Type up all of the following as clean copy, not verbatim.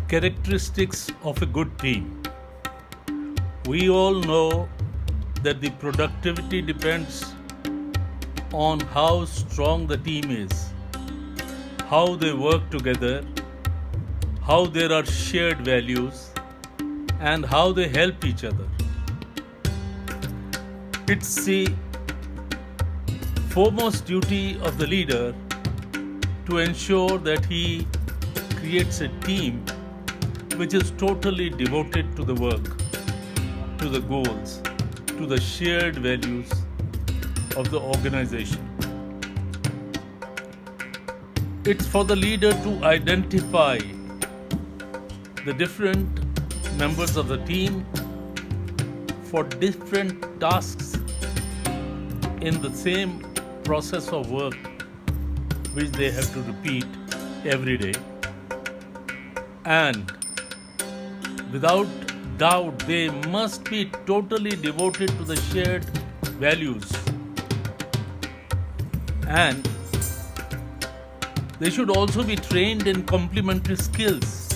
Characteristics of a good team. We all know that the productivity depends on how strong the team is, how they work together, how there are shared values, and how they help each other. It's the foremost duty of the leader to ensure that he creates a team which is totally devoted to the work, to the goals, to the shared values of the organization. It's for the leader to identify the different members of the team for different tasks in the same process of work which they have to repeat every day. And without doubt, they must be totally devoted to the shared values. And they should also be trained in complementary skills.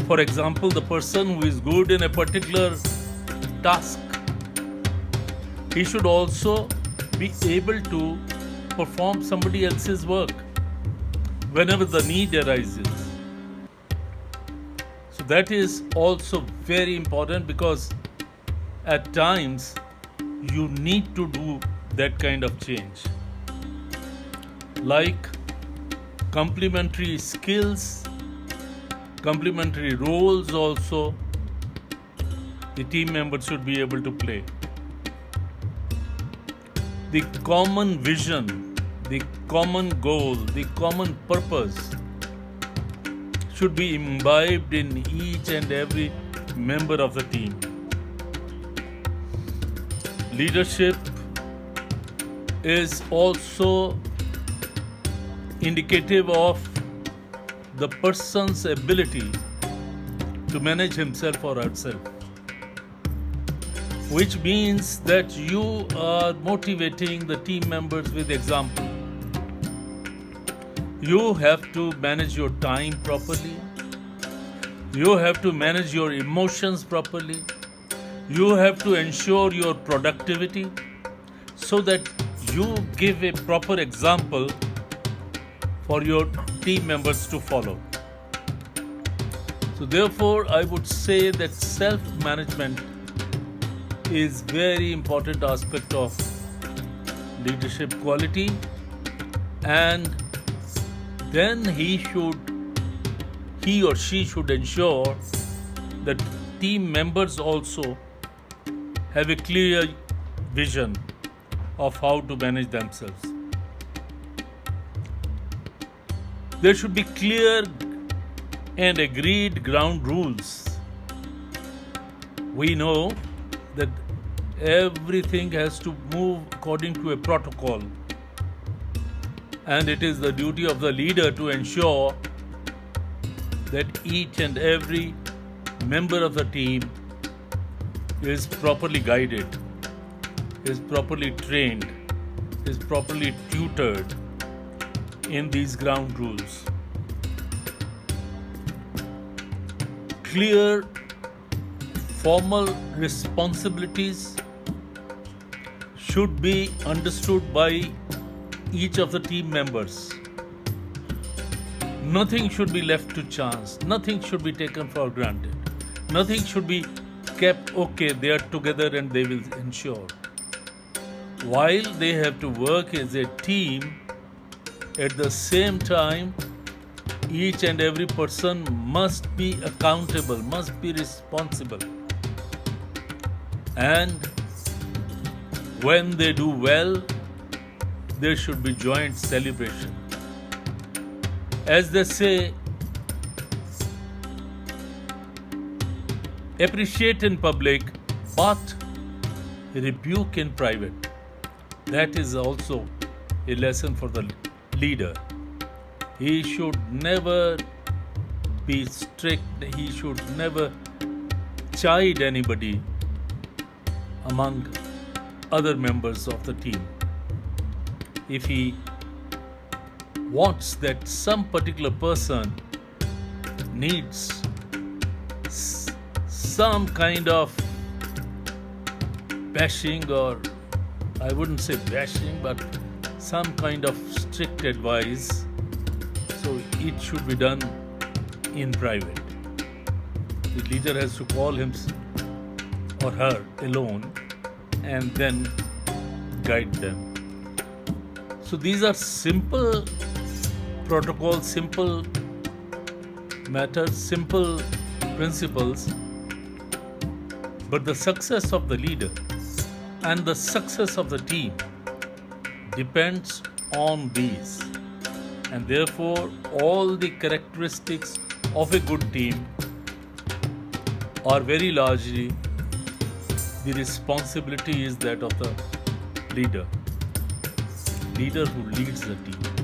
For example, the person who is good in a particular task, he should also be able to perform somebody else's work whenever the need arises. So that is also very important, because at times you need to do that kind of change. Like complementary skills, complementary roles also the team members should be able to play. The common vision, the common goal, the common purpose should be imbibed in each and every member of the team. Leadership is also indicative of the person's ability to manage himself or herself, which means that you are motivating the team members with example. You have to manage your time properly. You have to manage your emotions properly. You have to ensure your productivity so that you give a proper example for your team members to follow. So therefore, I would say that self-management is very important aspect of leadership quality, and then he or she should ensure that team members also have a clear vision of how to manage themselves. There should be clear and agreed ground rules. We know that everything has to move according to a protocol, and it is the duty of the leader to ensure that each and every member of the team is properly guided, is properly trained, is properly tutored in these ground rules. Clear formal responsibilities should be understood by each of the team members. Nothing should be left to chance. Nothing should be taken for granted. Nothing should be kept, okay, they are together and they will ensure. While they have to work as a team, at the same time, each and every person must be accountable, must be responsible. And when they do well, there should be joint celebration. As they say, appreciate in public, but rebuke in private. That is also a lesson for the leader. He should never be strict, he should never chide anybody among other members of the team. If he wants that some particular person needs some kind of bashing, or I wouldn't say bashing, but some kind of strict advice. So it should be done in private. The leader has to call him or her alone and then guide them. So these are simple protocols, simple matters, simple principles, but the success of the leader and the success of the team depends on these. And therefore, all the characteristics of a good team are very largely the responsibility is that of the leader who leads the team.